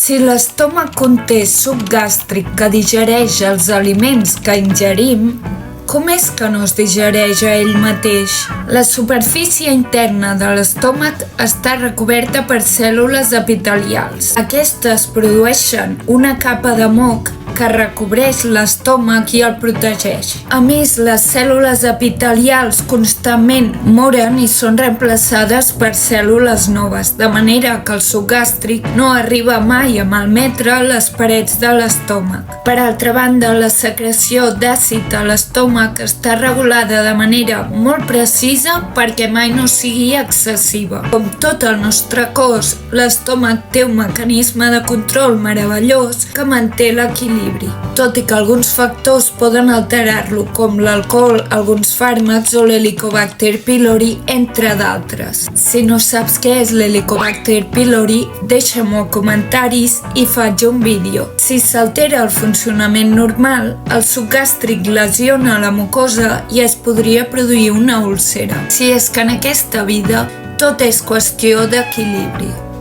Si l'estómac conté suc gàstric que digereix els aliments que ingerim, com és que no es digereix a ell mateix? La superfície interna de l'estómac està recoberta per cèl·lules epitelials. Aquestes produeixen una capa de moc que recobreix l'estómac i el protegeix. A més, les cèl·lules epitelials constantment moren i són reemplaçades per cèl·lules noves, de manera que el suc gàstric no arriba mai a malmetre les parets de l'estómac. Per altra banda, la secreció d'àcid a l'estómac està regulada de manera molt precisa perquè mai no sigui excessiva. Com tot el nostre cos, l'estómac té un mecanisme de control meravellós que manté l'equilibri. Tot i que alguns factors poden alterar-lo, com l'alcohol, alguns fàrmacs o l'Helicobacter pylori, entre d'altres. Si no saps què és l'Helicobacter pylori, deixa-m'ho a comentaris i faig un vídeo. Si s'altera el funcionament normal, el suc gàstric lesiona la mucosa i es podria produir una úlcera. Si és que en aquesta vida tot és qüestió d'equilibri.